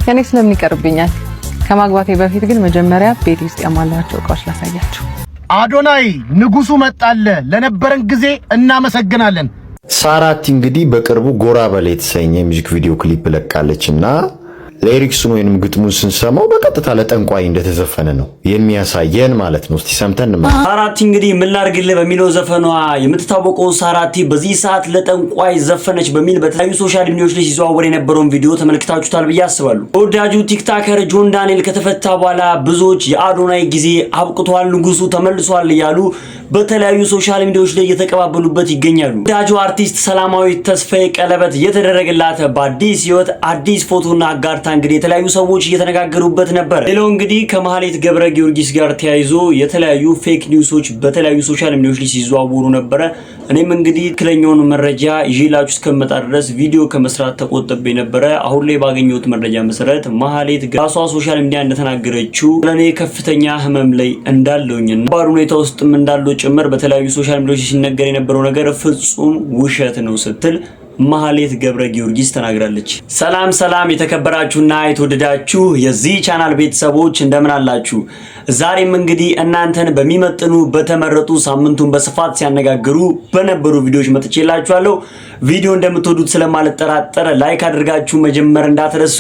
ከኔ ስለምን ይቀርብኛል? ከማግባቴ በፊት ግን መጀመሪያ ቤት ውስጥ ያሟላቸው እቃዎች ላሳያችሁ። አዶናይ ንጉሱ መጣለ። ለነበረን ጊዜ እናመሰግናለን። ሳራቲ እንግዲህ በቅርቡ ጎራ በለ የተሰኘ ሚውዚክ ቪዲዮ ክሊፕ ለቃለችና ሊሪክሱን ወይንም ግጥሙን ስንሰማው በቀጥታ ለጠንቋይ እንደተዘፈነ ነው የሚያሳየን ማለት ነው። እስቲ ሰምተን ሳራቲ እንግዲህ ምን ላድርግልህ በሚለው ዘፈኗ የምትታወቀው ሳራቲ በዚህ ሰዓት ለጠንቋይ ዘፈነች በሚል በተለያዩ ሶሻል ሚዲያዎች ላይ ሲዘዋወር የነበረውን ቪዲዮ ተመልክታችሁታል ብዬ አስባለሁ። ተወዳጁ ቲክታከር ጆን ዳንኤል ከተፈታ በኋላ ብዙዎች የአዶናይ ጊዜ አብቅቷል፣ ንጉሱ ተመልሷል እያሉ በተለያዩ ሶሻል ሚዲያዎች ላይ እየተቀባበሉበት ይገኛሉ። ተወዳጁ አርቲስት ሰላማዊት ተስፋዬ ቀለበት የተደረገላት በአዲስ ህይወት አዲስ ፎቶና አጋርታ እንግዲህ የተለያዩ ሰዎች እየተነጋገሩበት ነበር። ሌላው እንግዲህ ከመሐሌት ገብረ ጊዮርጊስ ጋር ተያይዞ የተለያዩ ፌክ ኒውሶች በተለያዩ ሶሻል ሚዲያዎች ላይ ሲዘዋወሩ ነበር። እኔም እንግዲህ ትክክለኛውን መረጃ ይዤላችሁ እስከመጣ ድረስ ቪዲዮ ከመስራት ተቆጥቤ ነበር። አሁን ላይ ባገኘሁት መረጃ መሰረት መሐሌት ራሷ ሶሻል ሚዲያ እንደተናገረችው ለኔ ከፍተኛ ህመም ላይ እንዳለውኝና ባሩ ሁኔታ ውስጥም እንዳለው ጭምር በተለያዩ ሶሻል ሚዲያዎች ሲነገር የነበረው ነገር ፍጹም ውሸት ነው ስትል መሐሌት ገብረ ጊዮርጊስ ተናግራለች። ሰላም ሰላም የተከበራችሁና የተወደዳችሁ የዚህ ቻናል ቤተሰቦች እንደምን አላችሁ? ዛሬም እንግዲህ እናንተን በሚመጥኑ በተመረጡ ሳምንቱን በስፋት ሲያነጋግሩ በነበሩ ቪዲዮዎች መጥቼላችኋለሁ። ቪዲዮ እንደምትወዱት ስለማልጠራጠር ላይክ አድርጋችሁ መጀመር እንዳትረሱ።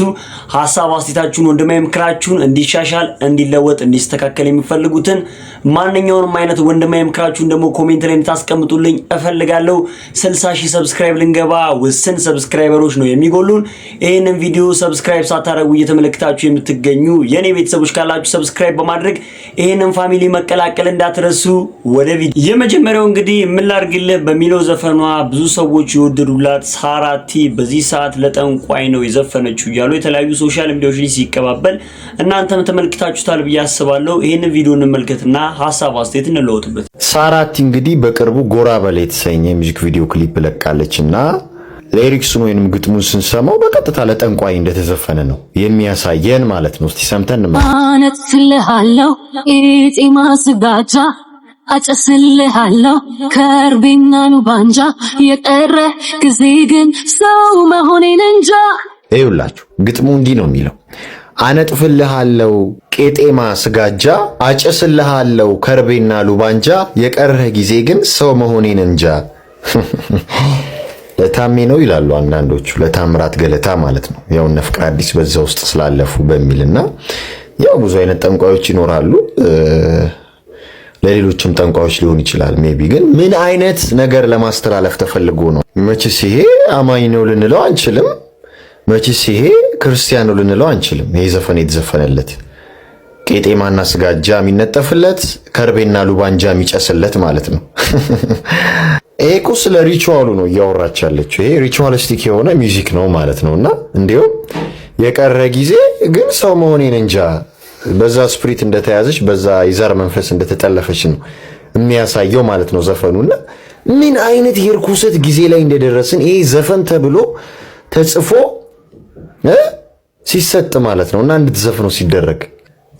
ሐሳብ አስተያየታችሁን ወንድማዊ ምክራችሁን እንዲሻሻል እንዲለወጥ እንዲስተካከል የሚፈልጉትን ማንኛውንም አይነት ወንድማዊ ምክራችሁን ደግሞ ኮሜንት ላይ እንድታስቀምጡልኝ እፈልጋለሁ። 60,000 ሰብስክራይብ ልንገባ ውስን ሰብስክራይበሮች ነው የሚጎሉን። ይሄንን ቪዲዮ ሰብስክራይብ ሳታረጉ እየተመለከታችሁ የምትገኙ የኔ ቤተሰቦች ካላችሁ ሰብስክራይብ በማድረግ ይሄንን ፋሚሊ መቀላቀል እንዳትረሱ። ወደ ቪዲዮ የመጀመሪያው እንግዲህ ምን ላድርግልህ በሚለው ዘፈኗ ብዙ ሰዎች ይወደዱላት ሳራቲ በዚህ ሰዓት ለጠንቋይ ነው የዘፈነችው እያሉ የተለያዩ ሶሻል ሚዲያዎች ላይ ሲቀባበል እናንተም ተመልክታችሁታል ብዬ አስባለሁ። ይሄንን ቪዲዮ እንመልከትና ሐሳብ አስተያየት እንለውጥበት። ሳራቲ እንግዲህ በቅርቡ ጎራ በለ የተሰኘ ሚውዚክ ቪዲዮ ክሊፕ ለቃለችና ሊሪክሱን ወይንም ግጥሙን ስንሰማው በቀጥታ ለጠንቋይ እንደተዘፈነ ነው የሚያሳየን ማለት ነው። እስቲ ሰምተን አነጥፍልሃለሁ ኢጢማ ስጋጃ አጨስልሃለሁ ከርቤና ኑባንጃ የቀረ ጊዜ ግን ሰው መሆኔን እንጃ። ይኸውላችሁ ግጥሙ እንዲህ ነው የሚለው አነጥፍልሃለሁ ቄጤማ ስጋጃ አጨስልሃለሁ ከርቤና ሉባንጃ የቀረ ጊዜ ግን ሰው መሆኔን እንጃ። ለታሜ ነው ይላሉ አንዳንዶቹ፣ ለታምራት ገለታ ማለት ነው። ያው እነ ፍቅር አዲስ በዛ ውስጥ ስላለፉ በሚልና ያው ብዙ አይነት ጠንቋዮች ይኖራሉ። ለሌሎችም ጠንቋዮች ሊሆን ይችላል። ሜቢ ግን ምን አይነት ነገር ለማስተላለፍ ተፈልጎ ነው? መቼስ ይሄ አማኝ ነው ልንለው አንችልም። መቼስ ይሄ ክርስቲያን ነው ልንለው አንችልም። ይሄ ዘፈን የተዘፈነለት ቄጤማና ስጋጃ የሚነጠፍለት ከርቤና ሉባንጃ የሚጨስለት ማለት ነው። ይሄ እኮ ስለ ሪቹዋሉ ነው እያወራች ያለችው። ይሄ ሪቹዋሊስቲክ የሆነ ሚውዚክ ነው ማለት ነውና እንዲያው የቀረ ጊዜ ግን ሰው መሆኔን እንጃ በዛ ስፕሪት እንደተያዘች በዛ ይዛር መንፈስ እንደተጠለፈች ነው የሚያሳየው ማለት ነው ዘፈኑና ምን አይነት የርኩሰት ጊዜ ላይ እንደደረስን ይሄ ዘፈን ተብሎ ተጽፎ ሲሰጥ ማለት ነውና እንድትዘፍነው ሲደረግ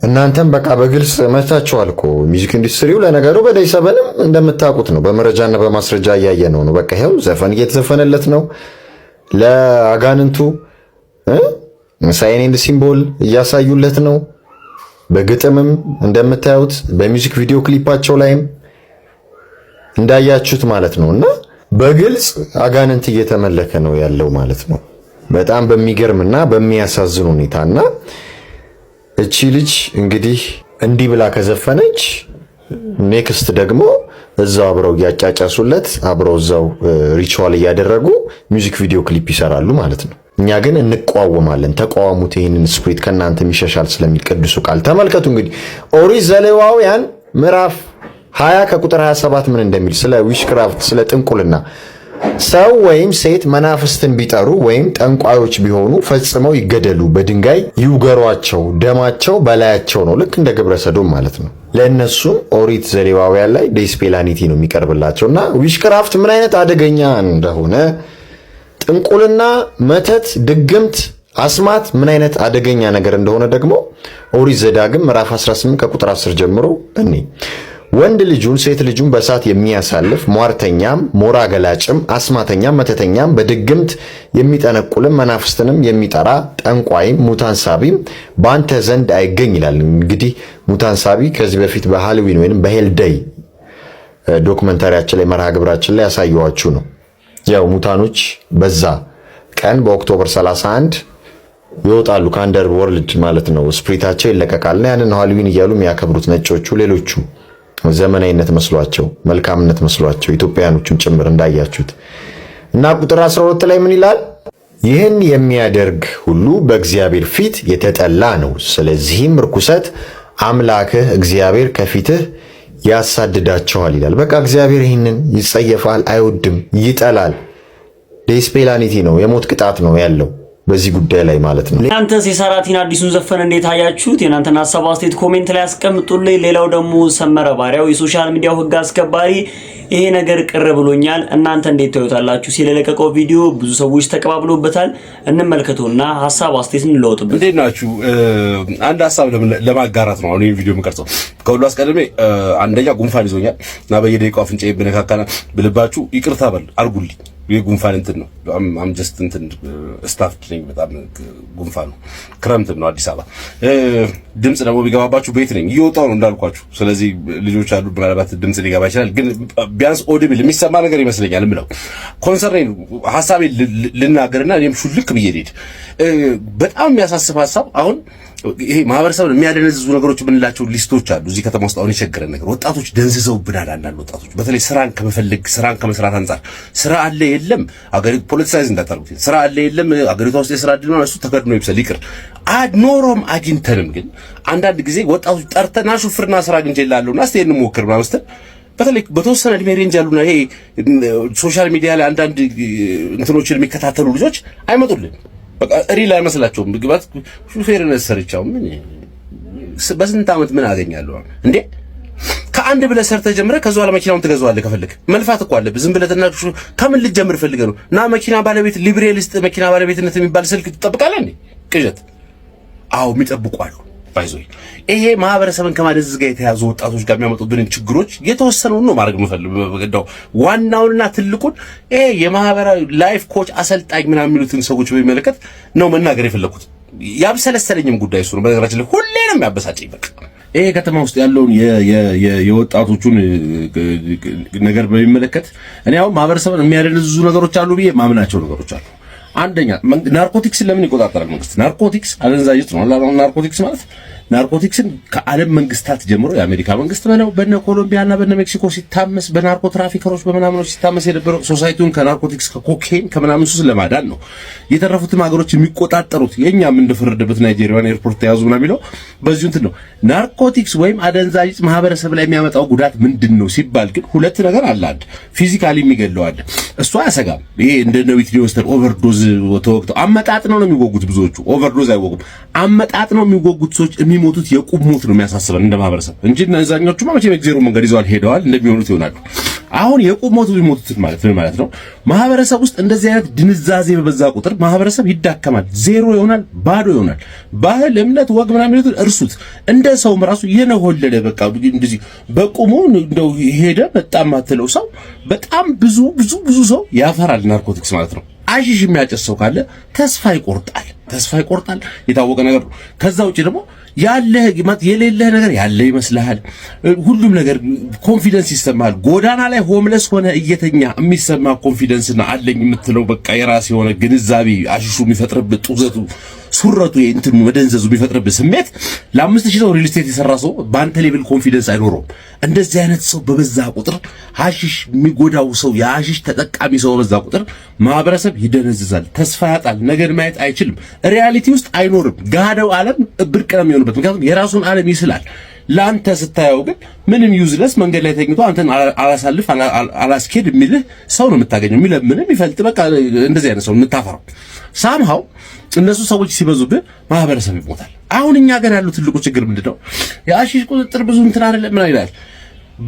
እናንተም በቃ በግልጽ መታችኋል እኮ ሚውዚክ ኢንዱስትሪው። ለነገሩ በደይ ሰበንም እንደምታውቁት ነው በመረጃና በማስረጃ እያየነው ነው። በቃ ይሄው ዘፈን እየተዘፈነለት ነው ለአጋንንቱ ሳይን ኤንድ ሲምቦል እያሳዩለት ነው። በግጥምም እንደምታዩት በሚውዚክ ቪዲዮ ክሊፓቸው ላይም እንዳያችሁት ማለት ነውና በግልጽ አጋንንት እየተመለከ ነው ያለው ማለት ነው። በጣም በሚገርምና በሚያሳዝን ሁኔታና እቺ ልጅ እንግዲህ እንዲህ ብላ ከዘፈነች ኔክስት ደግሞ እዛው አብረው ያጫጫሱለት አብረው እዛው ሪቹዋል እያደረጉ ሚውዚክ ቪዲዮ ክሊፕ ይሰራሉ ማለት ነው። እኛ ግን እንቋወማለን። ተቋዋሙት ይሄንን ስፕሪት ከናንተ የሚሻሻል ስለሚል ቅዱስ ቃል ተመልከቱ። እንግዲህ ኦሪት ዘሌዋውያን ምዕራፍ 20 ከቁጥር 27 ምን እንደሚል ስለ ዊሽክራፍት ስለ ጥንቁልና ሰው ወይም ሴት መናፍስትን ቢጠሩ ወይም ጠንቋዮች ቢሆኑ ፈጽመው ይገደሉ፣ በድንጋይ ይውገሯቸው፣ ደማቸው በላያቸው ነው። ልክ እንደ ግብረ ሰዶም ማለት ነው። ለእነሱም ኦሪት ዘሌዋውያን ላይ ዴስፔላኒቲ ነው የሚቀርብላቸውና ዊሽክራፍት ምን አይነት አደገኛ እንደሆነ ጥንቁልና፣ መተት፣ ድግምት፣ አስማት ምን አይነት አደገኛ ነገር እንደሆነ ደግሞ ኦሪት ዘዳግም ምዕራፍ 18 ከቁጥር 10 ጀምሮ እኔ ወንድ ልጁን ሴት ልጁን በሳት የሚያሳልፍ ሟርተኛም ሞራ ገላጭም አስማተኛም መተተኛም በድግምት የሚጠነቁልም መናፍስትንም የሚጠራ ጠንቋይም ሙታን ሳቢም በአንተ ዘንድ አይገኝ ይላል። እንግዲህ ሙታን ሳቢ ከዚህ በፊት በሃሎዊን ወይንም በሄልደይ ዶክመንታሪያችን ላይ መርሃ ግብራችን ላይ ያሳየዋችሁ ነው። ያው ሙታኖች በዛ ቀን በኦክቶበር 31 ይወጣሉ ከአንደር ወርልድ ማለት ነው። ስፕሪታቸው ይለቀቃልና ያንን ሃሎዊን እያሉ የሚያከብሩት ነጮቹ፣ ሌሎቹ ዘመናዊነት መስሏቸው መልካምነት መስሏቸው ኢትዮጵያኖቹም ጭምር እንዳያችሁት እና ቁጥር 12 ላይ ምን ይላል? ይህን የሚያደርግ ሁሉ በእግዚአብሔር ፊት የተጠላ ነው። ስለዚህም ርኩሰት አምላክህ እግዚአብሔር ከፊትህ ያሳድዳቸዋል ይላል። በቃ እግዚአብሔር ይህንን ይጸየፋል፣ አይወድም፣ ይጠላል። ዴስፔላኒቲ ነው፣ የሞት ቅጣት ነው ያለው በዚህ ጉዳይ ላይ ማለት ነው። እናንተስ የሳራቲን አዲሱን ዘፈን እንዴት አያችሁት? የናንተን ሐሳብ አስተያየት ኮሜንት ላይ አስቀምጡልኝ። ሌላው ደግሞ ሰመረ ባሪያው የሶሻል ሚዲያው ህግ አስከባሪ ይሄ ነገር ቅር ብሎኛል እናንተ እንዴት ታዩታላችሁ ሲል የለቀቀው ቪዲዮ ብዙ ሰዎች ተቀባብሎበታል። እንመልከተውና ሐሳብ አስተያየት እንለውጥበት። እንዴት ናችሁ? አንድ ሐሳብ ለማጋራት ነው አሁን ይሄን ቪዲዮ የምቀርጸው። ከሁሉ አስቀድሜ አንደኛ ጉንፋን ይዞኛል እና በየደቂቃው አፍንጫዬ በነካካና ብልባችሁ ይቅርታ በል አርጉልኝ። የጉንፋን እንትን ነው አም ጀስት እንትን ስታፍድ ነኝ። በጣም ጉንፋን ነው። ክረምት ነው አዲስ አበባ። ድምጽ ደግሞ ቢገባባችሁ ቤት ነኝ እየወጣሁ ነው እንዳልኳችሁ። ስለዚህ ልጆች አሉ ምናልባት ድምጽ ሊገባ ይችላል። ግን ቢያንስ ኦዲብል የሚሰማ ነገር ይመስለኛል የምለው ኮንሰርን ሐሳቤ ልናገርና እኔም ሹልክ ብዬ ልሄድ። በጣም የሚያሳስብ ሐሳብ አሁን ይሄ ማህበረሰብን የሚያደነዝዙ ነገሮች የምንላቸው ሊስቶች አሉ። እዚህ ከተማ ውስጥ አሁን የቸገረን ነገር ወጣቶች ደንዝዘውብናል። አንዳንድ ወጣቶች በተለይ ስራን ከመፈለግ ስራን ከመስራት አንጻር ስራ አለ የለም አገሪቱ ፖለቲሳይዝ እንዳታርጉት ስራ አለ የለም አገሪቷ ውስጥ የስራ እድል ነው እሱ ተከድኖ ይብሰል ይቅር ኖሮም አግኝተንም ግን አንዳንድ ጊዜ ወጣቶች ጠርተና ሹፍርና ስራ አግኝቼላለሁና እስቲ እንሞክር ምናምን ስትል በተለይ በተወሰነ እድሜ ሬንጅ ያሉና ይሄ ሶሻል ሚዲያ ላይ አንዳንድ እንትኖችን የሚከታተሉ ልጆች አይመጡልን። በቃ ሪል አይመስላቸውም። ግባት ሹፌርነት ሰርቻው ምን በስንት ዓመት ምን አገኛለሁ እንዴ? ከአንድ ብለህ ሰርተህ ጀምረህ ከዛው አለ መኪናውን ትገዛዋለህ። ከፈልክ መልፋት እኮ አለብህ። ዝም ብለህ ተናግሽ ከምን ልትጀምር ፈልገህ ነው? እና መኪና ባለቤት ሊብሬሊስት መኪና ባለቤትነት የሚባል ስልክ ትጠብቃለህ እንዴ? ቅዠት። አዎ የሚጠብቁ አሉ። ባይዞይ ይሄ ማህበረሰብን ከማደንዘዝ ጋር የተያዙ ወጣቶች ጋር የሚያመጡብንን ችግሮች የተወሰነውን ነው ማድረግ የምፈልገው። ዋናውንና ትልቁን ይሄ የማህበራዊ ላይፍ ኮች አሰልጣኝ ምናምን የሚሉትን ሰዎች በሚመለከት ነው መናገር የፈለኩት። ያብሰለሰለኝም ጉዳይ እሱ ነው። በነገራችን ላይ ሁሌንም ያበሳጨኝ በቃ ይሄ ከተማ ውስጥ ያለውን የወጣቶቹን ነገር በሚመለከት እኔ አሁን ማህበረሰብን የሚያደነዝዙ ነገሮች አሉ ብዬ ማምናቸው ነገሮች አሉ። አንደኛ ናርኮቲክስን ለምን ይቆጣጠራል መንግስት? ናርኮቲክስ አደንዛዥ ዕፅ ነው። ናርኮቲክስ ማለት ናርኮቲክስን ከዓለም መንግስታት ጀምሮ የአሜሪካ መንግስት በለው በነ ኮሎምቢያና በነ ሜክሲኮ ሲታመስ በናርኮ ትራፊከሮች በመናምኖች ሲታመስ የነበረው ሶሳይቲውን ከናርኮቲክስ ከኮኬን ከምናምን ሱስ ለማዳን ነው። የተረፉትም ሀገሮች የሚቆጣጠሩት የኛም እንደፈረደበት ናይጄሪያን ኤርፖርት ተያዙ ምናምን የሚለው በዚሁ እንትን ነው። ናርኮቲክስ ወይም አደንዛዥ ዕፅ ማህበረሰብ ላይ የሚያመጣው ጉዳት ምንድነው ሲባል ግን ሁለት ነገር አለ። አንድ ፊዚካሊ የሚገለው አለ። እሱ አያሰጋም። ይሄ እንደነ ዊትኒ ሆስተን ኦቨርዶዝ ተወግተው አመጣጥ ነው የሚወጉት። ብዙዎቹ ኦቨርዶዝ አይወጉም። አመጣጥ ነው የሚወጉት ሰዎች የሚሞቱት የቁም ሞት ነው የሚያሳስበን እንደ ማህበረሰብ እንጂ እነዛኞቹ መቼም የእግዚአብሔር መንገድ ይዘዋል ሄደዋል እንደሚሆኑት ይሆናሉ። አሁን የቁም ሞቱ የሚሞቱት ማለት ምን ማለት ነው? ማህበረሰብ ውስጥ እንደዚህ አይነት ድንዛዜ በበዛ ቁጥር ማህበረሰብ ይዳከማል፣ ዜሮ ይሆናል፣ ባዶ ይሆናል። ባህል፣ እምነት፣ ወግ ምናምን ይሉት እርሱት። እንደ ሰውም ራሱ የነሆለለ በቃ እንደዚህ በቁሙ እንደው ሄደ በጣም ማትለው ሰው በጣም ብዙ ሰው ያፈራል። ናርኮቲክስ ማለት ነው። አሽሽ የሚያጨስ ሰው ካለ ተስፋ ይቆርጣል። የታወቀ ነገር ነው። ከዛ ውጪ ደግሞ ያለህ የሌለህ ነገር ያለ ይመስልሃል። ሁሉም ነገር ኮንፊደንስ ይሰማል። ጎዳና ላይ ሆምለስ ሆነ እየተኛ የሚሰማ ኮንፊደንስና አለኝ የምትለው በቃ የራስ የሆነ ግንዛቤ አሽሹ የሚፈጥርብህ ጡዘቱ ሱረቱ እንትኑ መደንዘዙ የሚፈጥርብህ ስሜት ለ5000 ሰው ሪል ስቴት የሰራ ሰው በአንተ ሌቭል ኮንፊደንስ አይኖረውም። እንደዚህ አይነት ሰው በበዛ ቁጥር ሐሺሽ የሚጎዳው ሰው የሐሺሽ ተጠቃሚ ሰው በበዛ ቁጥር ማህበረሰብ ይደነዝዛል፣ ተስፋ ያጣል፣ ነገር ማየት አይችልም፣ ሪያሊቲ ውስጥ አይኖርም። ጋዳው ዓለም ብርቅ ነው የሚሆንበት። ምክንያቱም የራሱን ዓለም ይስላል። ላንተ ስታየው ግን ምንም ዩዝለስ መንገድ ላይ ተኝቶ አንተን አላሳልፍ አላስኬድ የሚልህ ሰው ነው የምታገኘው። የሚለምንም ይፈልጥ በቃ እንደዚህ አይነት ሰው የምታፈራው ሳምሃው እነሱ ሰዎች ሲበዙብህ ማህበረሰብ ይሞታል። አሁን እኛ ጋር ያለው ትልቁ ችግር ምንድነው? የሐሺሽ ቁጥጥር ብዙ እንትን አይደለም። ምን ይላል?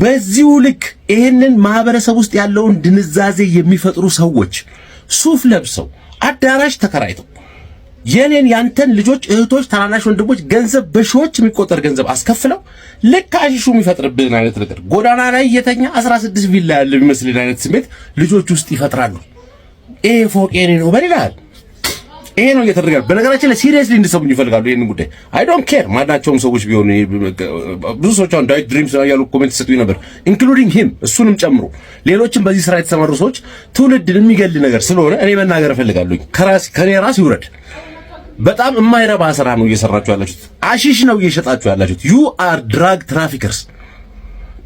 በዚሁ ልክ ይሄንን ማህበረሰብ ውስጥ ያለውን ድንዛዜ የሚፈጥሩ ሰዎች ሱፍ ለብሰው አዳራሽ ተከራይተው የኔን ያንተን ልጆች እህቶች ታናናሽ ወንድሞች ገንዘብ በሺዎች የሚቆጠር ገንዘብ አስከፍለው ልክ አሽሹ የሚፈጥርብን አይነት ነገር ጎዳና ላይ የተኛ 16 ቪላ ያለ የሚመስልን አይነት ስሜት ልጆች ውስጥ ይፈጥራሉ። ይሄ ፎቅ የኔ ነው በሌላል ይሄ ነው እየተደረገ። በነገራችን ላይ ሲሪየስሊ እንድሰሙኝ ይፈልጋሉ ይሄንን ጉዳይ። አይ ዶንት ኬር ማናቸውም ሰዎች ቢሆኑ ብዙ ሰዎች አሁን ዳይት ድሪምስ ነው ያሉ ኮሜንት ሰጡኝ ነበር ኢንክሉዲንግ ሂም እሱንም ጨምሮ ሌሎችም በዚህ ስራ የተሰማሩ ሰዎች ትውልድን የሚገል ነገር ስለሆነ እኔ መናገር እፈልጋለሁ። ከኔ ራስ ይውረድ። በጣም የማይረባ ስራ ነው እየሰራችሁ ያላችሁት። አሺሽ ነው እየሸጣችሁ ያላችሁት። ዩ አር ድራግ ትራፊከርስ።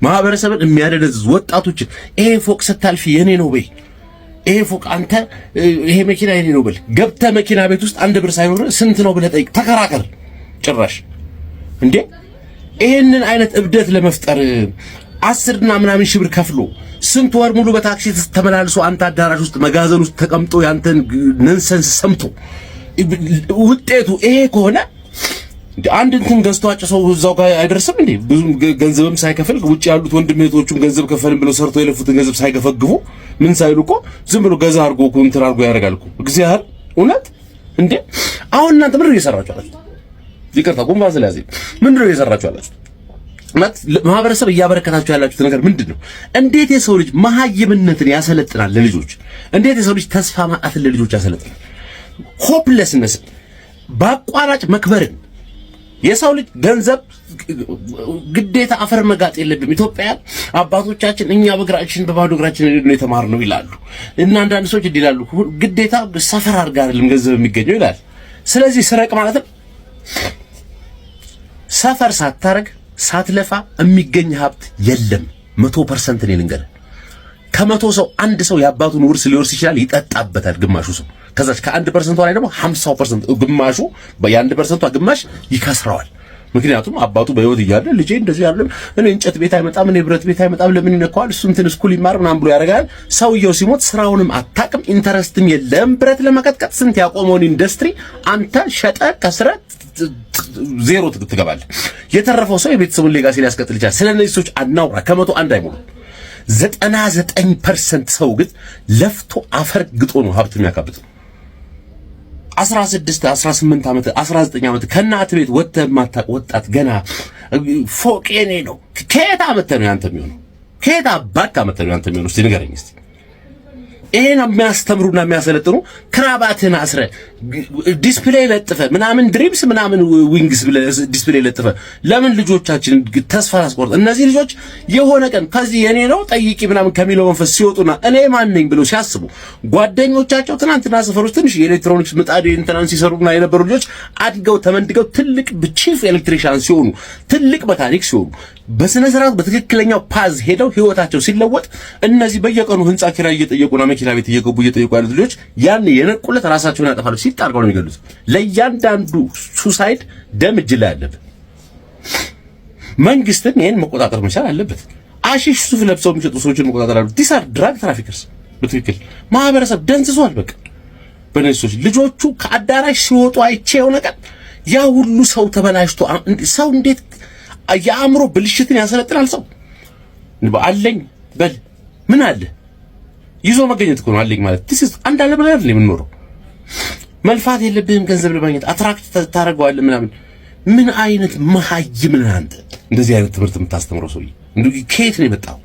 ማህበረሰብን የሚያደነዝዝ ወጣቶችን ይሄ ፎቅ ስታልፊ የኔ ነው በይ፣ ይሄ ፎቅ አንተ ይሄ መኪና የኔ ነው በል። ገብተህ መኪና ቤት ውስጥ አንድ ብር ሳይኖር ስንት ነው ብለህ ጠይቅ፣ ተከራከር። ጭራሽ እንዴ ይሄንን አይነት እብደት ለመፍጠር 10 እና ምናምን ሺህ ብር ከፍሎ ስንት ወር ሙሉ በታክሲ ተመላልሶ አንተ አዳራሽ ውስጥ መጋዘን ውስጥ ተቀምጦ ያንተን ነንሰንስ ሰምቶ ውጤቱ ይሄ ከሆነ አንድ እንትን ገዝቶ አጭሰው እዛው ጋር አይደርስም እንዴ? ብዙ ገንዘብም ሳይከፍል ውጪ ያሉት ወንድም እህቶቹም ገንዘብ ከፈልን ብለው ሰርተው የለፉትን ገንዘብ ሳይገፈግፉ ምን ሳይሉ እኮ ዝም ብሎ ገዛ አድርጎ እኮ እንትን አድርጎ ያደርጋል እኮ እግዚአብሔር። እውነት እንዴ አሁን እናንተ ምንድን ነው እየሰራችሁ ያላችሁት? ይቅርታ ጉንፋን ስለያዘኝ ምንድን ነው እየሰራችሁ ያላችሁት? ማህበረሰብ እያበረከታችሁ ያላችሁት ነገር ምንድን ነው? እንዴት የሰው ልጅ መሀይምነትን ያሰለጥናል ለልጆች? እንዴት የሰው ልጅ ተስፋ ማጣትን ለልጆች ያሰለጥናል? ሆፕለስነስን በአቋራጭ መክበርን። የሰው ልጅ ገንዘብ ግዴታ አፈር መጋጥ የለብም። ኢትዮጵያውያን አባቶቻችን እኛ በእግራችን በባዶ እግራችን ነው የተማርነው ይላሉ እና አንዳንድ ሰዎች ይላሉ ግዴታ ሰፈር አድርጋ አይደለም ገንዘብ የሚገኘው ይላል። ስለዚህ ስረቅ ማለትም ሰፈር ሳታረግ ሳትለፋ የሚገኝ ሀብት የለም። 100% እኔ ልንገርህ፣ ከመቶ ሰው አንድ ሰው የአባቱን ውርስ ሊወርስ ይችላል፣ ይጠጣበታል ግማሹ ሰው። ከዛች ከ1% ላይ ደግሞ 50% ግማሹ የ1% ግማሽ ይከስረዋል። ምክንያቱም አባቱ በህይወት እያለ ልጄ እንደዚህ አይደለም እኔ እንጨት ቤት አይመጣም እኔ ብረት ቤት አይመጣም ለምን ይነካዋል እሱ እንትን ስኩል ይማር ምናምን ብሎ ያደርጋል። ሰውየው ሲሞት ስራውንም አታውቅም፣ ኢንተረስትም የለም። ብረት ለመቀጥቀጥ ስንት ያቆመውን ኢንዱስትሪ አንተ ሸጠ ከስረ ዜሮ ትገባለህ። የተረፈው ሰው የቤተሰቡን ሌጋሲ ሊያስቀጥል ይችላል። ስለነዚህ ሰዎች አናውራ። ከመቶ አንድ አይሞሉም። 99% ሰው ግን ለፍቶ አፈር ግጦ ነው ሀብት የሚያካብተው። 16 18 ዓመት 19 ዓመት ከእናት ቤት ወጥተህ የማታውቅ ወጣት ገና ፎቅ የኔ ነው። ከየት አመተህ ነው ያንተ የሚሆነው? ከየት አባክ አመተህ ነው ያንተ የሚሆነው? እስቲ ንገረኝ እስቲ። ይሄን የሚያስተምሩና የሚያሰለጥኑ ክራባትን አስረ ዲስፕሌይ ለጥፈ ምናምን ድሪምስ ምናምን ዊንግስ ብለ ዲስፕሌይ ለጥፈ ለምን ልጆቻችን ተስፋ አስቆርጥ? እነዚህ ልጆች የሆነ ቀን ከዚህ የኔ ነው ጠይቂ ምናምን ከሚለው መንፈስ ሲወጡና እኔ ማን ነኝ ብለው ሲያስቡ ጓደኞቻቸው ትናንትና ሰፈር ውስጥ ትንሽ የኤሌክትሮኒክስ ምጣድ ኢንተርኔት ሲሰሩና የነበሩ ልጆች አድገው ተመንድገው ትልቅ ቺፍ ኤሌክትሪሻን ሲሆኑ ትልቅ መካኒክ ሲሆኑ በስነ ስርዓት በትክክለኛው ፓዝ ሄደው ህይወታቸው ሲለወጥ እነዚህ በየቀኑ ህንጻ ኪራይ እየጠየቁና መኪና ቤት እየገቡ እየጠየቁ ያሉት ልጆች ያን የነቁለት ራሳቸውን ያጠፋሉ። ሲጣርገው ነው የሚገሉት። ለእያንዳንዱ ሱሳይድ ደም እጅ ላይ አለበት። መንግስትን ይሄን መቆጣጠር መቻል አለበት። አሺሽ ሱፍ ለብሰው የሚሸጡ ሰዎችን መቆጣጠር አለበት። ዲስ አር ድራግ ትራፊከርስ። በትክክል ማህበረሰብ ደንዝዟል። በቃ በእነዚህ ሰዎች ልጆቹ ከአዳራሽ ሲወጡ አይቼ የሆነ ቀን ያ ሁሉ ሰው ተበላሽቶ ሰው እንዴት የአእምሮ ብልሽትን ያሰለጥናል። ሰው አለኝ በል ምን አለ ይዞ መገኘት እኮ ነው አለኝ ማለት ዲስ አንድ አለ ብለህ አይደል የምንኖረው። መልፋት የለብህም ገንዘብ ለማግኘት አትራክት ታደርገዋለህ ምናምን። ምን አይነት መሀይም ነህ አንተ? እንደዚህ አይነት ትምህርት የምታስተምረው ሰውዬ እንዴ ከየት ነው የመጣው?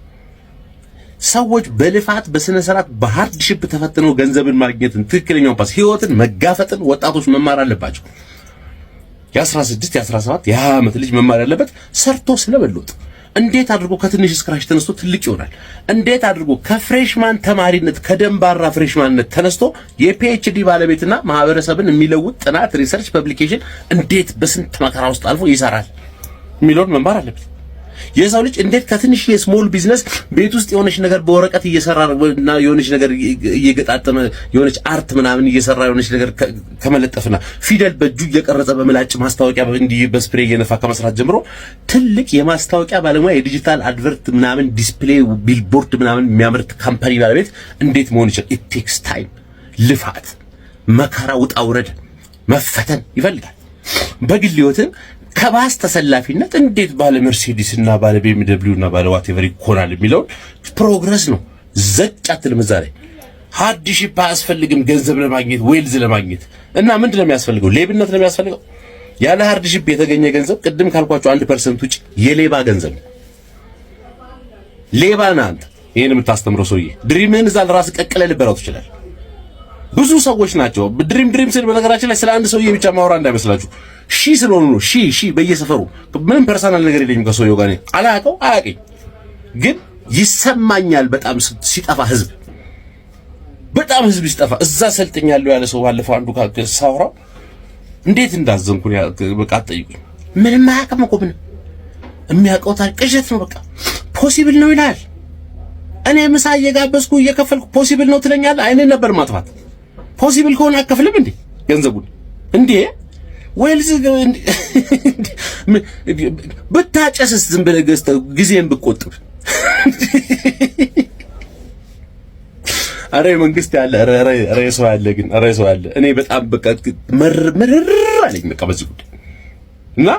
ሰዎች በልፋት በስነ ስርዓት በሃርድሺፕ ተፈትነው ገንዘብን ማግኘትን ትክክለኛው ፓስ ህይወትን መጋፈጥን ወጣቶች መማር አለባቸው። የ16 የ17 የ20 ዓመት ልጅ መማር ያለበት ሰርቶ ስለበሉት እንዴት አድርጎ ከትንሽ ስክራች ተነስቶ ትልቅ ይሆናል? እንዴት አድርጎ ከፍሬሽማን ተማሪነት ከደንባራ ፍሬሽማንነት ተነስቶ የፒኤችዲ ባለቤትና ማህበረሰብን የሚለውጥ ጥናት ሪሰርች ፐብሊኬሽን እንዴት በስንት መከራ ውስጥ አልፎ ይሰራል የሚለውን መማር አለበት። የሰው ልጅ እንዴት ከትንሽ የስሞል ቢዝነስ ቤት ውስጥ የሆነች ነገር በወረቀት እየሰራና የሆነች ነገር እየገጣጠመ የሆነች አርት ምናምን እየሰራ የሆነች ነገር ከመለጠፍና ፊደል በእጁ እየቀረጸ በምላጭ ማስታወቂያ እንዲህ በስፕሬይ እየነፋ ከመስራት ጀምሮ ትልቅ የማስታወቂያ ባለሙያ የዲጂታል አድቨርት ምናምን ዲስፕሌይ ቢልቦርድ ምናምን የሚያመርት ካምፓኒ ባለቤት እንዴት መሆን ይችላል? ኢት ቴክስ ታይም፣ ልፋት፣ መከራ፣ ውጣ ውረድ፣ መፈተን ይፈልጋል። በግል ህይወትን ከባስ ተሰላፊነት እንዴት ባለ መርሴዲስ እና ባለ ቢኤምደብሊው እና ባለ ዋቴቨር ይኮናል የሚለው ፕሮግረስ ነው። ዘጭ አትልም። ዛሬ ሃርድሺፕ አያስፈልግም ገንዘብ ለማግኘት ዌልዝ ለማግኘት እና ምንድነው የሚያስፈልገው ሌብነት ነው የሚያስፈልገው ያለ ሃርድሺፕ የተገኘ ገንዘብ ቅድም ካልኳቸው 1% ውጪ የሌባ ገንዘብ ሌባ ናንተ ይሄን የምታስተምረው ሰውዬ ድሪምህን እዛ ለራስ ቀቅለ ልበራው ትችላል ብዙ ሰዎች ናቸው ድሪም ስል በነገራችን ላይ ስለ አንድ ሰውዬ ብቻ ማውራ እንዳይመስላችሁ ሺ ስለሆኑ ነው ሺ በየሰፈሩ ምንም ፐርሰናል ነገር የለኝም ከሰውዬው ጋር አላቀው አያቀኝ ግን ይሰማኛል በጣም ሲጠፋ ህዝብ በጣም ህዝብ ሲጠፋ እዛ ሰልጥኛለሁ ያለ ሰው ባለፈው አንዱ ካሳውራ እንዴት እንዳዘንኩ በቃ ጠይቁኝ ምንም ማያቀም እኮ ምን የሚያውቀው ታሪክ ቅዠት ነው በቃ ፖሲብል ነው ይላል እኔ ምሳ እየጋበዝኩ እየከፈልኩ ፖሲብል ነው ትለኛለህ አይኔ ነበር ማጥፋት ፖሲብል ከሆነ አከፍልም እንዴ ገንዘቡን እንዴ ወይልስ ብታጨስስ ዝም ብለህ ገዝተህ ጊዜን ብትቆጥብ አሬ መንግስት ያለ አሬ ሰው ያለ ግን አሬ ሰው ያለ እኔ በጣም በቃ መረር አለኝ በቃ በዚህ ጉዳይ እና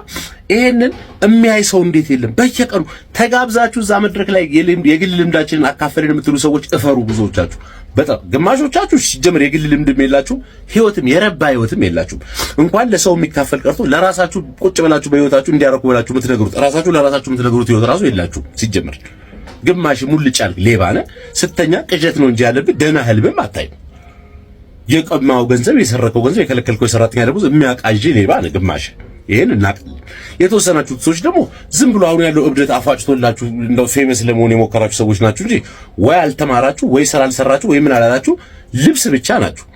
ይሄንን የሚያይ ሰው እንዴት የለም በየቀኑ ተጋብዛችሁ እዛ መድረክ ላይ የግል ልምዳችንን አካፈልን የምትሉ ሰዎች እፈሩ ብዙዎቻችሁ በጣም ግማሾቻችሁ ሲጀምር የግል ልምድም የላችሁ ህይወትም የረባ ህይወትም የላችሁ እንኳን ለሰው የሚካፈል ቀርቶ ለራሳችሁ ቁጭ ብላችሁ በህይወታችሁ እንዲያረኩ ብላችሁ የምትነግሩት ራሳችሁ ለራሳችሁ የምትነግሩት ህይወት ራሱ የላችሁ ሲጀምር ግማሽ ሙልጫል ሌባ ነህ ስተኛ ቅዠት ነው እንጂ ያለብህ ደህና ህልምም አታይም የቀማው ገንዘብ የሰረቀው ገንዘብ የከለከልከው የሰራተኛ ደግሞ የሚያቃዥ ሌባ ነህ ግማሽ ይሄን እናቀል የተወሰናችሁ ሰዎች ደግሞ ዝም ብሎ አሁን ያለው እብደት አፋጭቶላችሁ እንደው ፌመስ ለመሆን የሞከራችሁ ሰዎች ናችሁ እንጂ ወይ አልተማራችሁ ወይ ስራ አልሰራችሁ ወይ ምን አላላችሁ ልብስ ብቻ ናችሁ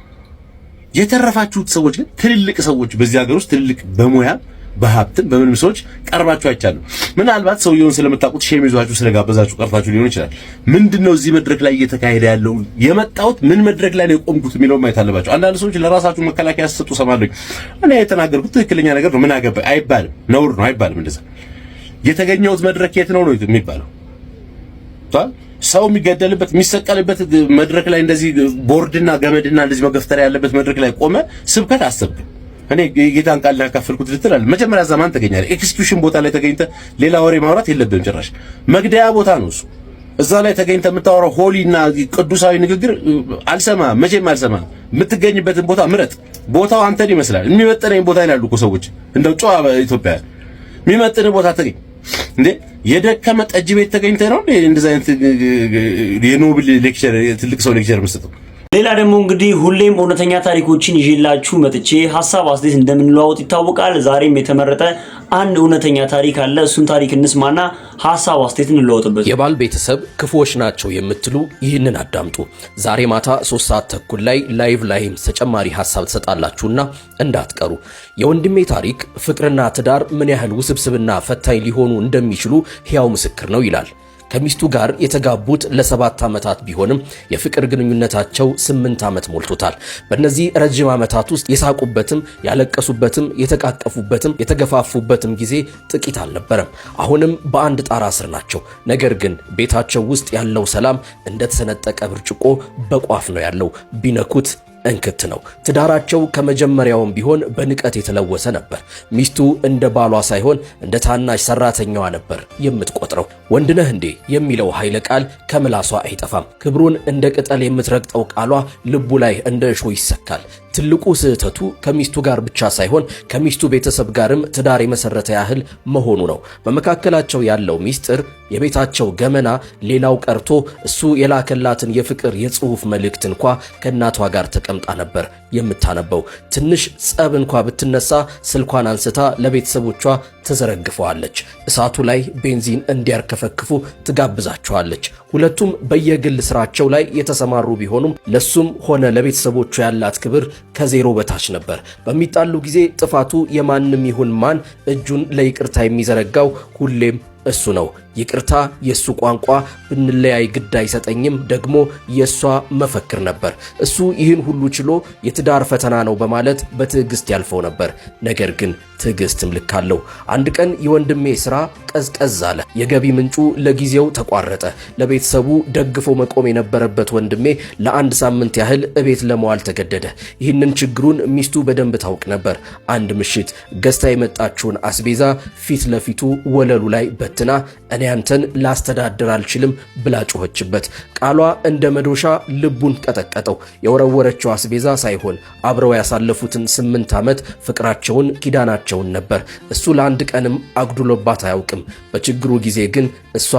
የተረፋችሁት ሰዎች ግን ትልልቅ ሰዎች በዚህ ሀገር ውስጥ ትልልቅ በሙያ በሀብትም በምንም ሰዎች ቀርባችሁ አይቻሉ ምናልባት ሰውየውን ስለምታውቁት ሼም ይዟችሁ ስለጋበዛችሁ ቀርታችሁ ሊሆን ይችላል ምንድነው እዚህ መድረክ ላይ እየተካሄደ ያለው የመጣሁት ምን መድረክ ላይ ነው የቆምኩት የሚለው ማየት አለባችሁ አንዳንድ ሰዎች ለራሳችሁ መከላከያ ሲሰጡ ሰማለኝ እኔ የተናገርኩት ትክክለኛ ነገር ነው ምን አገባ አይባልም ነውር ነው አይባልም እንደዛ የተገኘውት መድረክ የት ነው የሚባለው ሰው የሚገደልበት የሚሰቀልበት መድረክ ላይ እንደዚህ ቦርድና ገመድና እንደዚህ መገፍተር ያለበት መድረክ ላይ ቆመ ስብከት አሰብክ እኔ ጌታን ቃል ያካፈልኩት ልትላል መጀመሪያ ዘማን ተገኛለ ኤክስኪዩሽን ቦታ ላይ ተገኝተ ሌላ ወሬ ማውራት የለብህም ጭራሽ መግደያ ቦታ ነው እሱ እዛ ላይ ተገኝተ የምታወራው ሆሊና ቅዱሳዊ ንግግር አልሰማ መቼም አልሰማ የምትገኝበትን ቦታ ምረጥ ቦታው አንተን ይመስላል የሚመጥነኝ ቦታ ይላሉ እኮ ሰዎች እንደው ጨዋ በኢትዮጵያ የሚመጥን ቦታ ተገኝ እንዴ የደከመ ጠጅ ቤት ተገኝተ ነው እንደዛ አይነት የኖብል ሌክቸር ትልቅ ሰው ሌክቸር መስጠት ሌላ ደግሞ እንግዲህ ሁሌም እውነተኛ ታሪኮችን ይዤላችሁ መጥቼ ሐሳብ አስተያየት እንደምንለዋወጥ ይታወቃል ዛሬም የተመረጠ አንድ እውነተኛ ታሪክ አለ እሱን ታሪክ እንስማና ሐሳብ አስተያየት እንለዋወጥበት የባል ቤተሰብ ክፉዎች ናቸው የምትሉ ይህንን አዳምጡ ዛሬ ማታ 3 ሰዓት ተኩል ላይ ላይቭ ላይም ተጨማሪ ሐሳብ ተሰጣላችሁና እንዳትቀሩ የወንድሜ ታሪክ ፍቅርና ትዳር ምን ያህል ውስብስብና ፈታኝ ሊሆኑ እንደሚችሉ ሕያው ምስክር ነው ይላል ከሚስቱ ጋር የተጋቡት ለ7 ዓመታት ቢሆንም የፍቅር ግንኙነታቸው 8 ዓመት ሞልቶታል በእነዚህ ረጅም ዓመታት ውስጥ የሳቁበትም ያለቀሱበትም የተቃቀፉበትም የተገፋፉበትም ጊዜ ጥቂት አልነበረም አሁንም በአንድ ጣራ ስር ናቸው ነገር ግን ቤታቸው ውስጥ ያለው ሰላም እንደተሰነጠቀ ብርጭቆ በቋፍ ነው ያለው ቢነኩት እንክት ነው ትዳራቸው ከመጀመሪያውም ቢሆን በንቀት የተለወሰ ነበር ሚስቱ እንደ ባሏ ሳይሆን እንደ ታናሽ ሰራተኛዋ ነበር የምትቆጥረው ወንድነህ እንዴ የሚለው ኃይለ ቃል ከምላሷ አይጠፋም ክብሩን እንደ ቅጠል የምትረግጠው ቃሏ ልቡ ላይ እንደ እሾ ይሰካል ትልቁ ስህተቱ ከሚስቱ ጋር ብቻ ሳይሆን ከሚስቱ ቤተሰብ ጋርም ትዳር የመሰረተ ያህል መሆኑ ነው በመካከላቸው ያለው ሚስጥር የቤታቸው ገመና ሌላው ቀርቶ እሱ የላከላትን የፍቅር የጽሑፍ መልእክት እንኳን ከእናቷ ጋር ተቀምጣ ነበር የምታነበው ትንሽ ጸብ እንኳን ብትነሳ ስልኳን አንስታ ለቤተሰቦቿ ተዘረግፈዋለች እሳቱ ላይ ቤንዚን እንዲያርከፈክፉ ትጋብዛቸዋለች ሁለቱም በየግል ስራቸው ላይ የተሰማሩ ቢሆኑም ለሱም ሆነ ለቤተሰቦቹ ያላት ክብር ከዜሮ በታች ነበር በሚጣሉ ጊዜ ጥፋቱ የማንም ይሁን ማን እጁን ለይቅርታ የሚዘረጋው ሁሌም እሱ ነው ይቅርታ የሱ ቋንቋ ብንለያይ ግድ አይሰጠኝም ደግሞ የሷ መፈክር ነበር እሱ ይህን ሁሉ ችሎ የትዳር ፈተና ነው በማለት በትዕግስት ያልፈው ነበር ነገር ግን ትዕግስትም ልካለው አንድ ቀን የወንድሜ ስራ ቀዝቀዝ አለ የገቢ ምንጩ ለጊዜው ተቋረጠ ለቤተሰቡ ደግፎ መቆም የነበረበት ወንድሜ ለአንድ ሳምንት ያህል እቤት ለመዋል ተገደደ ይህንን ችግሩን ሚስቱ በደንብ ታውቅ ነበር አንድ ምሽት ገዝታ የመጣችውን አስቤዛ ፊት ለፊቱ ወለሉ ላይ በትና እኔ አንተን ላስተዳድር አልችልም ብላ ጮኸችበት። ቃሏ እንደ መዶሻ ልቡን ቀጠቀጠው። የወረወረችው አስቤዛ ሳይሆን አብረው ያሳለፉትን 8 ዓመት ፍቅራቸውን ኪዳናቸውን ነበር። እሱ ለአንድ ቀንም አጉድሎባት አያውቅም። በችግሩ ጊዜ ግን እሷ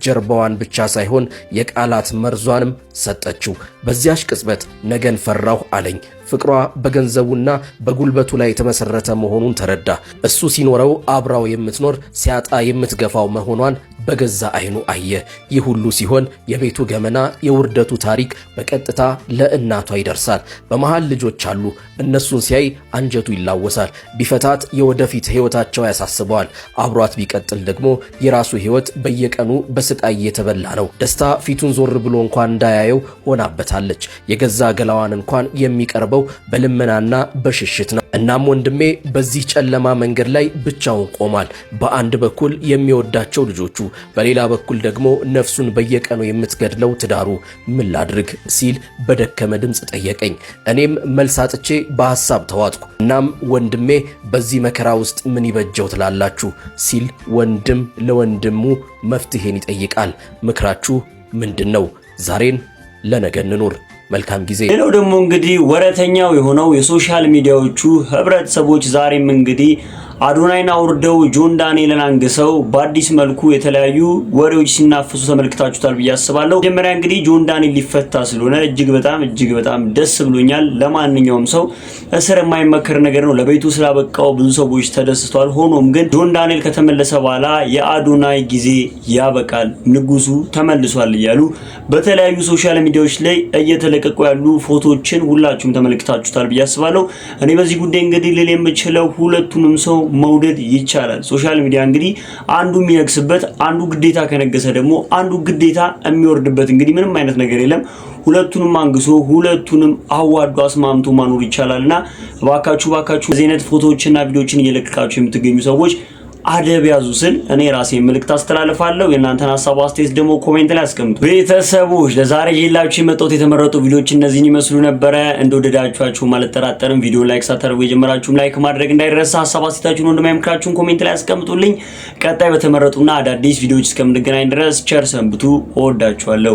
ጀርባዋን ብቻ ሳይሆን የቃላት መርዟንም ሰጠችው። በዚያሽ ቅጽበት ነገን ፈራሁ አለኝ። ፍቅሯ በገንዘቡና በጉልበቱ ላይ የተመሰረተ መሆኑን ተረዳ። እሱ ሲኖረው አብራው የምትኖር ሲያጣ የምትገፋው መሆኗን በገዛ አይኑ አየ። ይህ ሁሉ ሲሆን የቤቱ ገመና የውርደቱ ታሪክ በቀጥታ ለእናቷ ይደርሳል። በመሃል ልጆች አሉ። እነሱን ሲያይ አንጀቱ ይላወሳል። ቢፈታት የወደፊት ህይወታቸው ያሳስበዋል። አብሯት ቢቀጥል ደግሞ የራሱ ህይወት በየቀኑ በስቃይ የተበላ ነው። ደስታ ፊቱን ዞር ብሎ እንኳን እንዳያየው ሆናበታለች። የገዛ ገላዋን እንኳን የሚቀርበው በልመናና በሽሽት ነው። እናም ወንድሜ በዚህ ጨለማ መንገድ ላይ ብቻውን ቆሟል። በአንድ በኩል የሚወዳቸው ልጆቹ፣ በሌላ በኩል ደግሞ ነፍሱን በየቀኑ የምትገድለው ትዳሩ። ምን ላድርግ ሲል በደከመ ድምፅ ጠየቀኝ። እኔም መልስ አጥቼ በሐሳብ ተዋጥኩ። እናም ወንድሜ በዚህ መከራ ውስጥ ምን ይበጀው ትላላችሁ ሲል ወንድም ለወንድሙ መፍትሄን ይጠይቃል። ምክራችሁ ምንድነው? ዛሬን ለነገ እንኑር። መልካም ጊዜ። ሌላው ደግሞ እንግዲህ ወረተኛው የሆነው የሶሻል ሚዲያዎቹ ህብረተሰቦች ዛሬም እንግዲህ አዶናይን አውርደው ጆን ዳንኤልን አንግሰው በአዲስ መልኩ የተለያዩ ወሬዎች ሲናፈሱ ተመልክታችሁታል ብዬ አስባለሁ። መጀመሪያ እንግዲህ ጆን ዳንኤል ሊፈታ ስለሆነ እጅግ በጣም ደስ ብሎኛል። ለማንኛውም ሰው እስር የማይመከር ነገር ነው። ለቤቱ ስላበቃው ብዙ ሰዎች ተደስተዋል። ሆኖም ግን ጆን ዳንኤል ከተመለሰ በኋላ የአዶናይ ጊዜ ያበቃል፣ ንጉሱ ተመልሷል እያሉ በተለያዩ ሶሻል ሚዲያዎች ላይ እየተለቀቁ ያሉ ፎቶዎችን ሁላችሁም ተመልክታችሁታል ብዬ አስባለሁ። እኔ በዚህ ጉዳይ እንግዲህ ልል የምችለው ሁለቱንም ሰው መውደድ ይቻላል። ሶሻል ሚዲያ እንግዲህ አንዱ የሚነግስበት፣ አንዱ ግዴታ ከነገሰ ደግሞ አንዱ ግዴታ የሚወርድበት እንግዲህ ምንም አይነት ነገር የለም። ሁለቱንም አንግሶ ሁለቱንም አዋዶ አስማምቶ ማኖር ይቻላልና ባካችሁ እዚህ አይነት ፎቶዎችና ቪዲዮዎችን እየለቀቃችሁ የምትገኙ ሰዎች አደብ ያዙ ስል እኔ ራሴ መልእክት አስተላልፋለሁ። የእናንተን ሐሳብ አስተያየት ደግሞ ኮሜንት ላይ አስቀምጡ። ቤተሰቦች ለዛሬ ይላችሁ የመጣሁት የተመረጡ ቪዲዮዎች እነዚህን ይመስሉ ነበረ። እንደወደዳችኋችሁ ማለት ተራጠርም ቪዲዮ ላይክ ሳታደርጉ የጀመራችሁም ላይክ ማድረግ እንዳይረሳ። ሐሳብ አስተያየታችሁን እንደማይምክራችሁን ኮሜንት ላይ አስቀምጡልኝ። ቀጣይ በተመረጡና አዳዲስ ቪዲዮዎች እስከምንገናኝ ድረስ ቸር ሰንብቱ። እወዳችኋለሁ።